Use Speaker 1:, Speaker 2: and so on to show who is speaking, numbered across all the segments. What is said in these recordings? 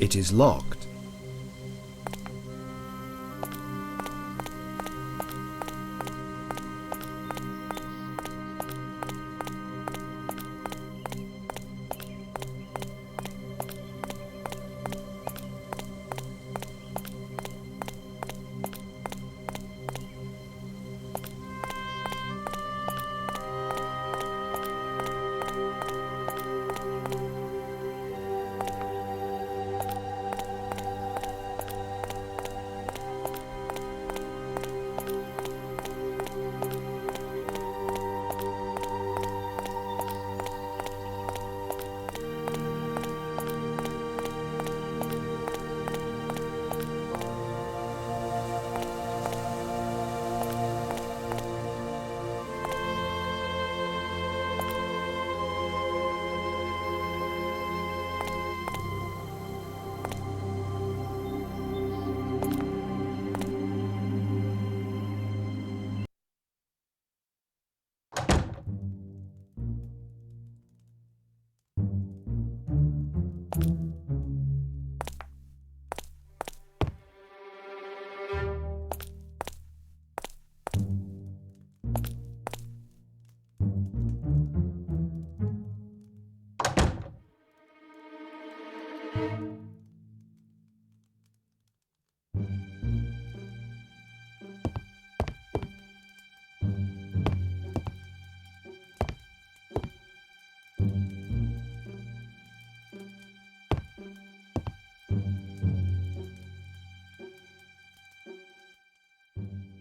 Speaker 1: It is locked.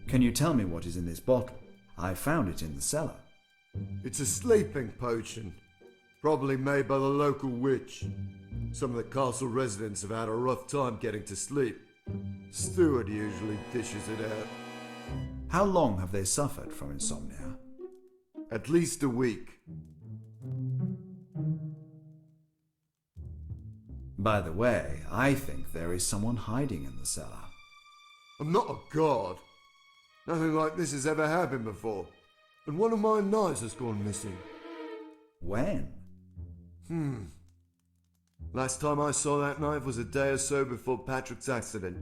Speaker 1: Can you tell me what is in this bottle? I found it in the cellar.
Speaker 2: It's a sleeping potion. Probably made by the local witch. Some of the castle residents have had a rough time getting to sleep. Steward usually dishes it out.
Speaker 1: How long have they suffered from insomnia?
Speaker 2: At least a week.
Speaker 1: By the way, I think there is someone hiding in the cellar.
Speaker 2: I'm not a god. Nothing like this has ever happened before. And one of my knives has gone missing.
Speaker 1: When?
Speaker 2: Last time I saw that knife was a day or so before Patrick's accident.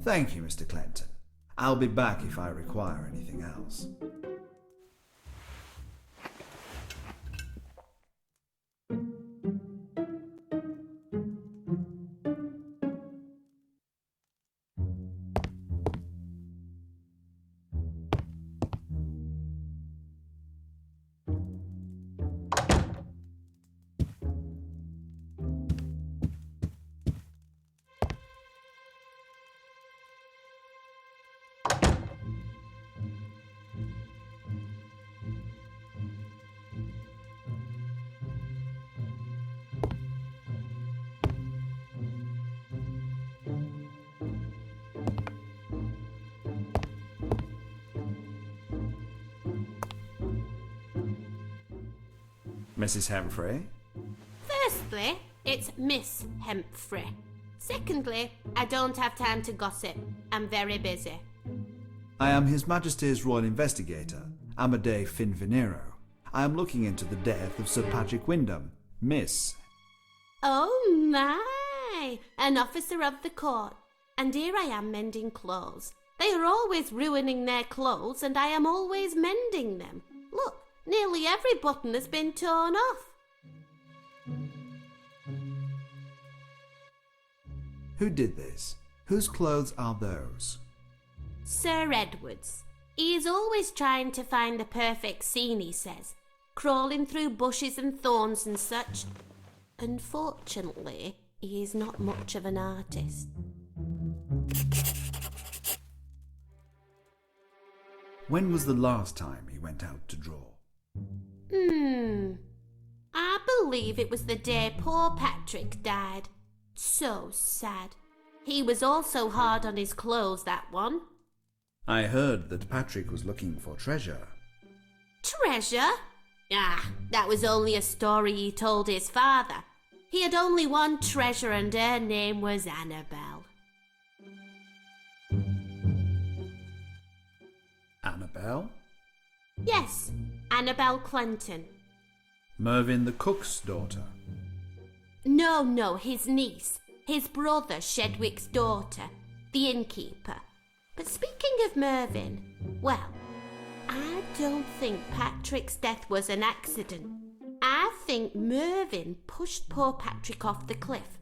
Speaker 1: Thank you, Mr. Clinton. I'll be back if I require anything else. Mrs. Humphrey?
Speaker 3: Firstly, it's Miss Humphrey. Secondly, I don't have time to gossip. I'm very busy.
Speaker 1: I am His Majesty's Royal Investigator, Amadei Finvenero. I am looking into the death of Sir Patrick Wyndham, Miss.
Speaker 3: Oh my! An officer of the court. And here I am mending clothes. They are always ruining their clothes and I am always mending them. Look, nearly every button has been torn off.
Speaker 1: Who did this? Whose clothes are those?
Speaker 3: Sir Edward's. He is always trying to find the perfect scene, he says, crawling through bushes and thorns and such. Unfortunately, he is not much of an artist.
Speaker 1: When was the last time he went out to draw?
Speaker 3: I believe it was the day poor Patrick died. So sad. He was also hard on his clothes, that one.
Speaker 1: I heard that Patrick was looking for treasure.
Speaker 3: Treasure? Ah, that was only a story he told his father. He had only one treasure and her name was Annabel.
Speaker 1: Annabel?
Speaker 3: Yes, Annabel Clinton.
Speaker 1: Mervyn the cook's daughter.
Speaker 3: No, his niece. His brother, Shedwick's daughter, the innkeeper. But speaking of Mervyn, well, I don't think Patrick's death was an accident. I think Mervyn pushed poor Patrick off the cliff.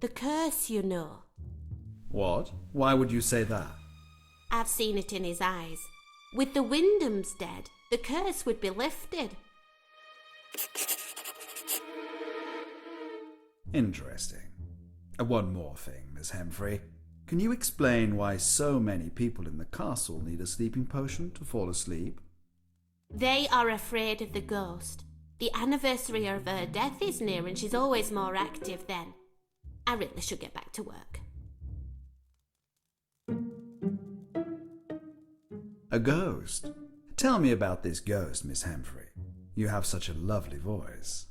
Speaker 3: The curse, you know.
Speaker 1: What? Why would you say that?
Speaker 3: I've seen it in his eyes. With the Wyndhams dead, the curse would be lifted.
Speaker 1: Interesting. One more thing, Miss Hemfrey. Can you explain why so many people in the castle need a sleeping potion to fall asleep?
Speaker 3: They are afraid of the ghost. The anniversary of her death is near and she's always more active then. I really should get back to work.
Speaker 1: A ghost? Tell me about this ghost, Miss Hemfrey. You have such a lovely voice.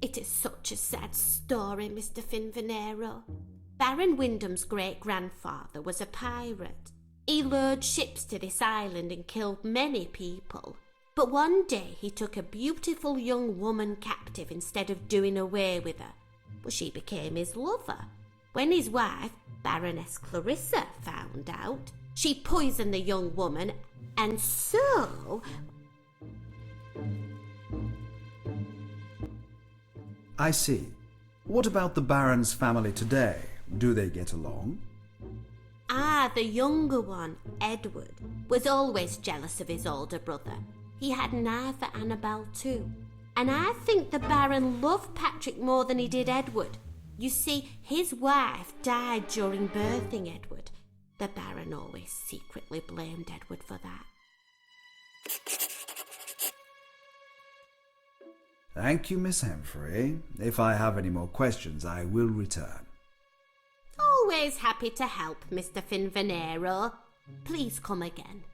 Speaker 3: It is such a sad story, Mr. Finvenero. Baron Wyndham's great-grandfather was a pirate. He lured ships to this island and killed many people. But one day he took a beautiful young woman captive instead of doing away with her. But she became his lover. When his wife, Baroness Clarissa, found out, she poisoned the young woman, and so...
Speaker 1: I see. What about the Baron's family today? Do they get along?
Speaker 3: Ah, the younger one, Edward, was always jealous of his older brother. He had an eye for Annabel too. And I think the Baron loved Patrick more than he did Edward. You see, his wife died during birthing Edward. The Baron always secretly blamed Edward for that.
Speaker 1: Thank you, Miss Hemfrey. If I have any more questions, I will return.
Speaker 3: Always happy to help, Mr. Finvenero. Please come again.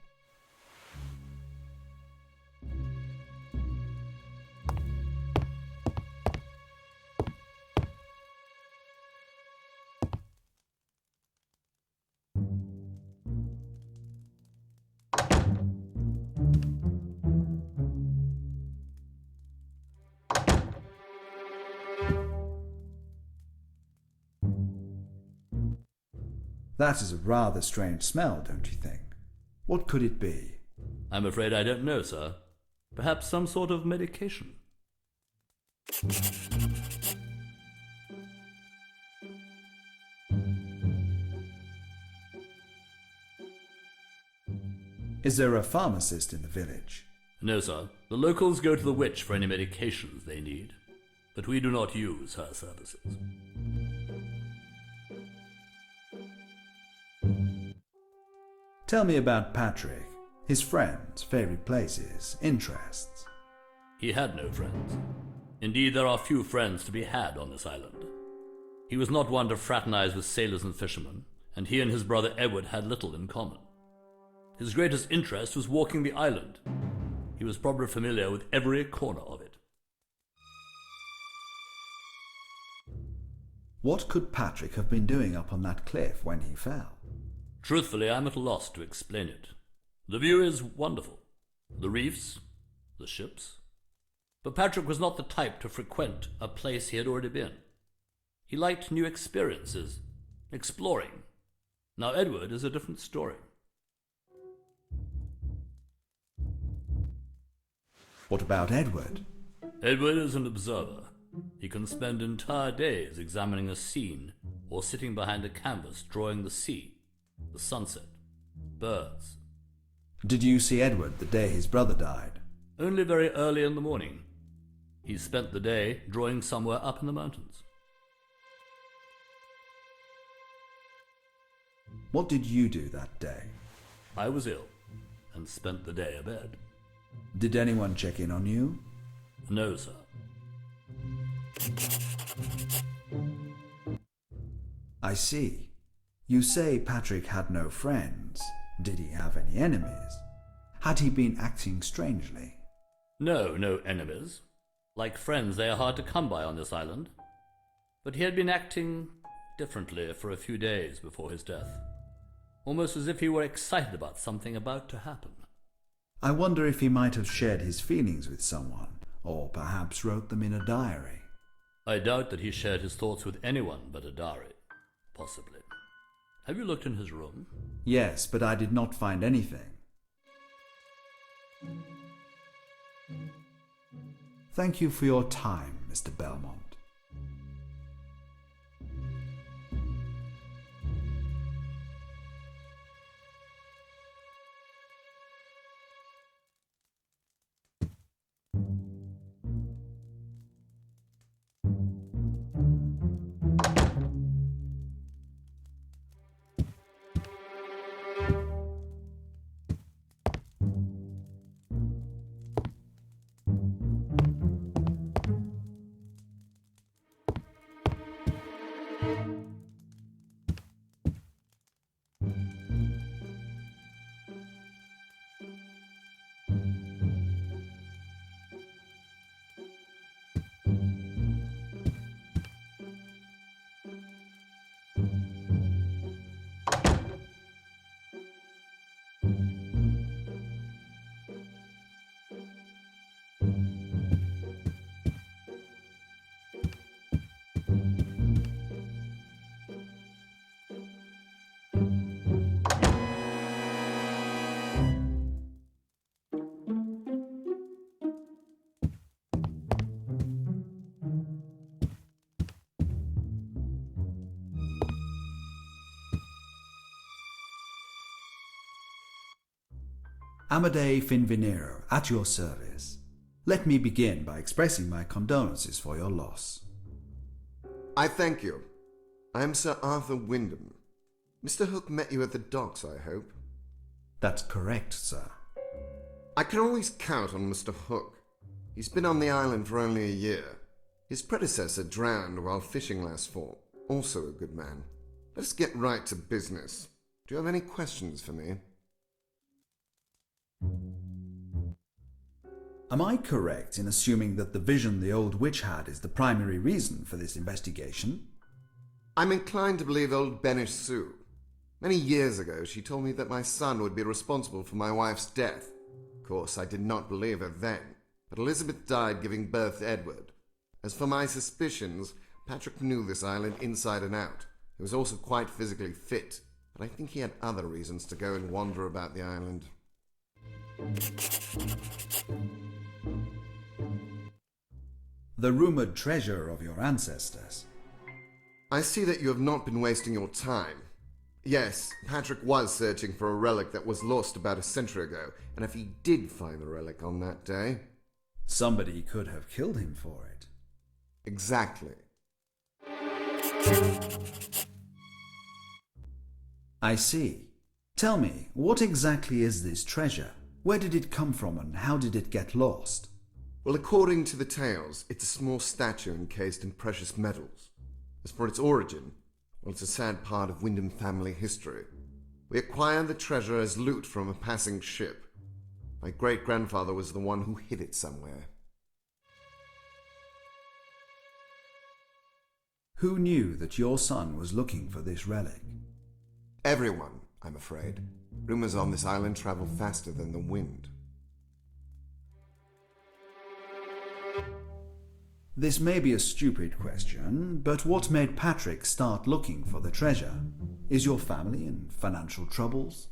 Speaker 1: That is a rather strange smell, don't you think? What could it be?
Speaker 4: I'm afraid I don't know, sir. Perhaps some sort of medication.
Speaker 1: Is there a pharmacist in the village?
Speaker 4: No, sir. The locals go to the witch for any medications they need, but we do not use her services.
Speaker 1: Tell me about Patrick, his friends, favourite places, interests.
Speaker 4: He had no friends. Indeed, there are few friends to be had on this island. He was not one to fraternize with sailors and fishermen, and he and his brother Edward had little in common. His greatest interest was walking the island. He was probably familiar with every corner of it.
Speaker 1: What could Patrick have been doing up on that cliff when he fell?
Speaker 4: Truthfully, I'm at a loss to explain it. The view is wonderful. The reefs, the ships. But Patrick was not the type to frequent a place he had already been. He liked new experiences, exploring. Now Edward is a different story.
Speaker 1: What about Edward?
Speaker 4: Edward is an observer. He can spend entire days examining a scene or sitting behind a canvas drawing the sea, the sunset, birds.
Speaker 1: Did you see Edward the day his brother died?
Speaker 4: Only very early in the morning. He spent the day drawing somewhere up in the mountains.
Speaker 1: What did you do that day?
Speaker 4: I was ill and spent the day abed.
Speaker 1: Did anyone check in on you?
Speaker 4: No, sir.
Speaker 1: I see. You say Patrick had no friends. Did he have any enemies? Had he been acting strangely?
Speaker 4: No enemies. Like friends, they are hard to come by on this island. But he had been acting differently for a few days before his death. Almost as if he were excited about something about to happen.
Speaker 1: I wonder if he might have shared his feelings with someone, or perhaps wrote them in a diary.
Speaker 4: I doubt that he shared his thoughts with anyone but a diary. Possibly. Have you looked in his room?
Speaker 1: Yes, but I did not find anything. Thank you for your time, Mr. Belmont. Amadei Finvinero, at your service. Let me begin by expressing my condolences for your loss.
Speaker 2: I thank you. I am Sir Arthur Wyndham. Mr. Hook met you at the docks, I hope.
Speaker 1: That's correct, sir.
Speaker 2: I can always count on Mr. Hook. He's been on the island for only a year. His predecessor drowned while fishing last fall. Also a good man. Let's get right to business. Do you have any questions for me?
Speaker 1: Am I correct in assuming that the vision the old witch had is the primary reason for this investigation?
Speaker 2: I'm inclined to believe old Benish Sue. Many years ago, she told me that my son would be responsible for my wife's death. Of course, I did not believe her then, but Elizabeth died giving birth to Edward. As for my suspicions, Patrick knew this island inside and out. He was also quite physically fit, but I think he had other reasons to go and wander about the island.
Speaker 1: The rumoured treasure of your ancestors.
Speaker 2: I see that you have not been wasting your time. Yes, Patrick was searching for a relic that was lost about a century ago, and if he did find the relic on that day...
Speaker 1: Somebody could have killed him for it.
Speaker 2: Exactly.
Speaker 1: I see. Tell me, what exactly is this treasure? Where did it come from and how did it get lost?
Speaker 2: Well, according to the tales, it's a small statue encased in precious metals. As for its origin, well, it's a sad part of Wyndham family history. We acquired the treasure as loot from a passing ship. My great-grandfather was the one who hid it somewhere.
Speaker 1: Who knew that your son was looking for this relic?
Speaker 2: Everyone, I'm afraid. Rumors on this island travel faster than the wind.
Speaker 1: This may be a stupid question, but what made Patrick start looking for the treasure? Is your family in financial troubles?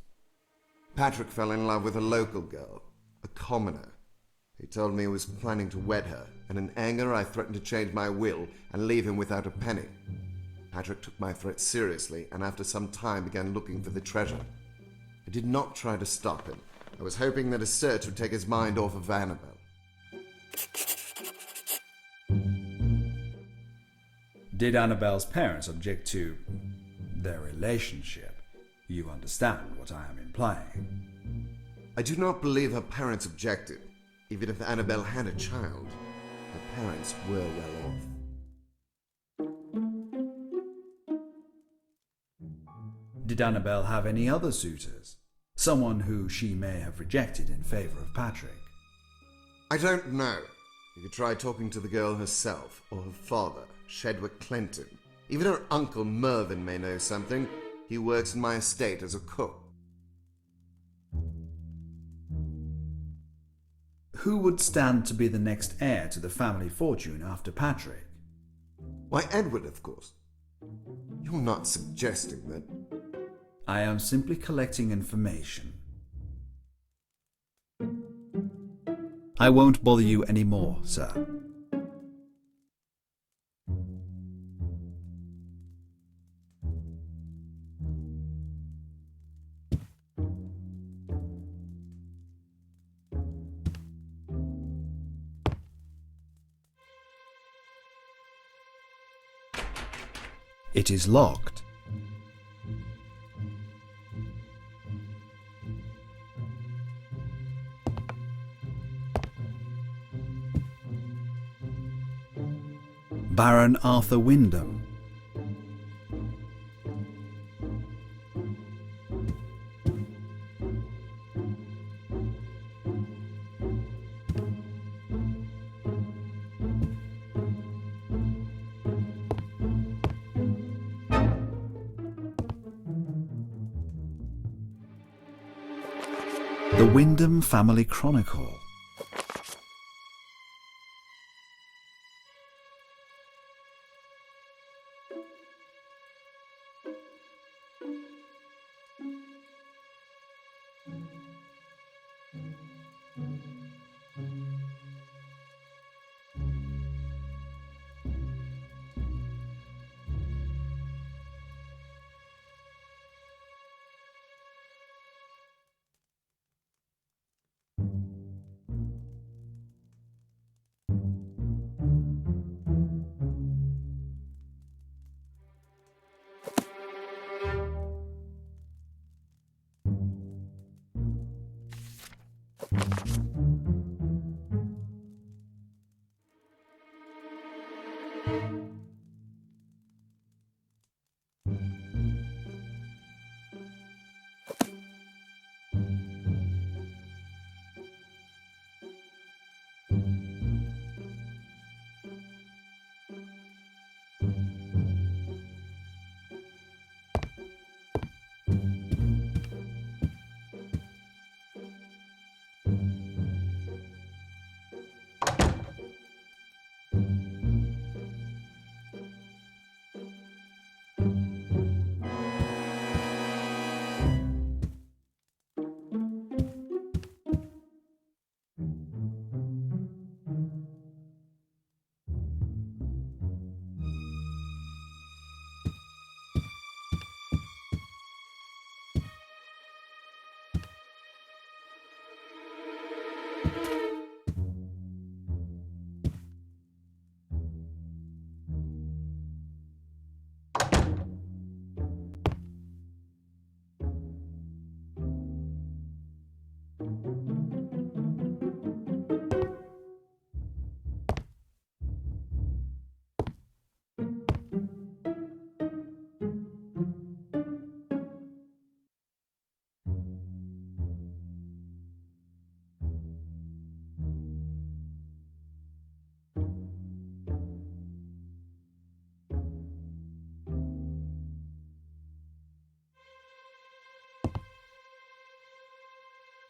Speaker 2: Patrick fell in love with a local girl, a commoner. He told me he was planning to wed her, and in anger I threatened to change my will and leave him without a penny. Patrick took my threat seriously, and after some time began looking for the treasure. I did not try to stop him. I was hoping that a search would take his mind off of Annabelle.
Speaker 1: Did Annabelle's parents object to their relationship? You understand what I am implying.
Speaker 2: I do not believe her parents objected. Even if Annabelle had a child, her parents were well off.
Speaker 1: Did Annabelle have any other suitors? Someone who she may have rejected in favor of Patrick?
Speaker 2: I don't know. You could try talking to the girl herself, or her father, Shedwick Clinton. Even her uncle Mervyn may know something. He works in my estate as a cook.
Speaker 1: Who would stand to be the next heir to the family fortune after Patrick?
Speaker 2: Why, Edward, of course. You're not suggesting that...
Speaker 1: I am simply collecting information. I won't bother you any more, sir. It is locked. Baron Arthur Wyndham. The Wyndham Family Chronicle.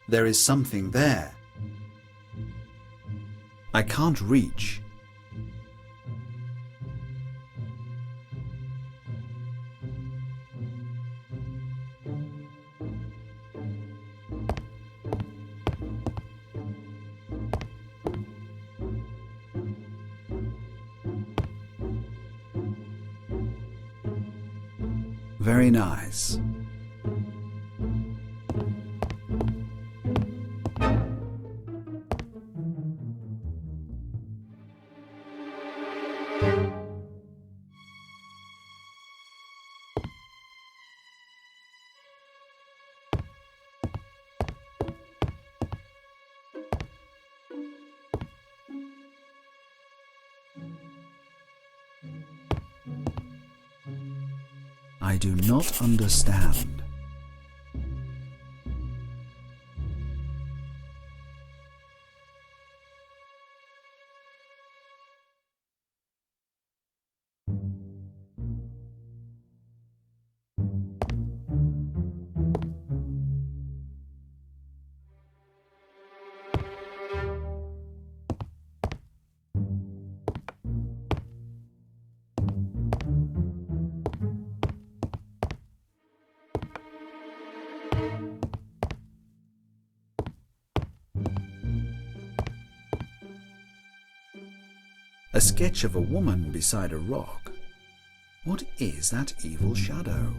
Speaker 1: There is something there. I can't reach. Very nice. I do not understand. A sketch of a woman beside a rock. What is that evil shadow?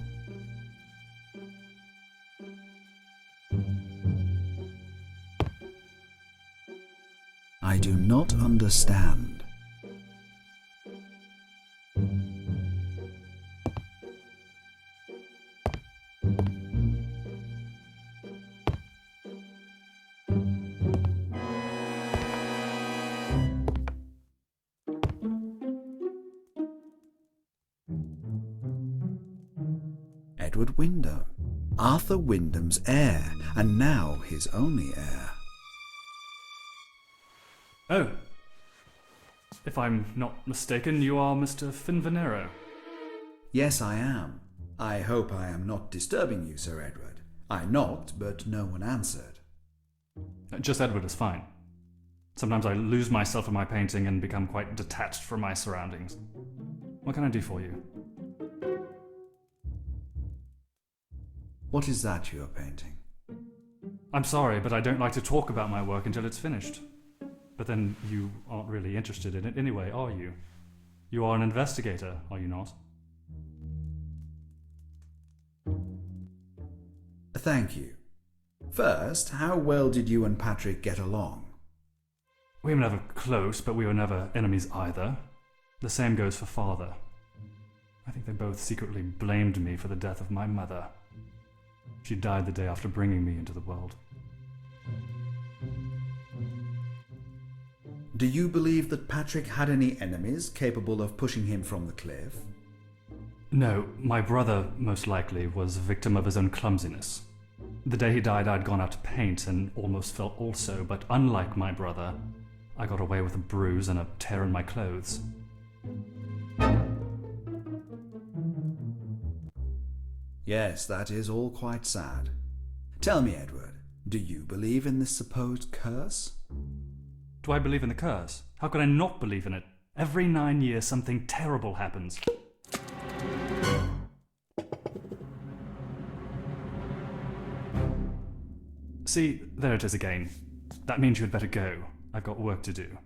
Speaker 1: I do not understand. Edward Wyndham, Arthur Wyndham's heir, and now his only heir.
Speaker 5: Oh. If I'm not mistaken, you are Mr. Finvenero.
Speaker 1: Yes, I am. I hope I am not disturbing you, Sir Edward. I knocked, but no one answered.
Speaker 5: Just Edward is fine. Sometimes I lose myself in my painting and become quite detached from my surroundings. What can I do for you?
Speaker 1: What is that you are painting?
Speaker 5: I'm sorry, but I don't like to talk about my work until it's finished. But then you aren't really interested in it anyway, are you? You are an investigator, are you not?
Speaker 1: Thank you. First, how well did you and Patrick get along?
Speaker 5: We were never close, but we were never enemies either. The same goes for father. I think they both secretly blamed me for the death of my mother. She died the day after bringing me into the world.
Speaker 1: Do you believe that Patrick had any enemies capable of pushing him from the cliff?
Speaker 5: No, my brother, most likely, was a victim of his own clumsiness. The day he died, I'd gone out to paint and almost fell also, but unlike my brother, I got away with a bruise and a tear in my clothes.
Speaker 1: Yes, that is all quite sad. Tell me, Edward, do you believe in this supposed curse?
Speaker 5: Do I believe in the curse? How could I not believe in it? Every 9 years something terrible happens. See, there it is again. That means you'd better go. I've got work to do.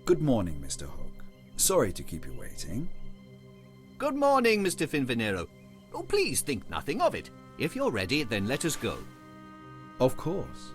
Speaker 1: Good morning, Mr. Hook. Sorry to keep you waiting.
Speaker 6: Good morning, Mr. Finvenero. Oh, please think nothing of it. If you're ready, then let us go.
Speaker 1: Of course.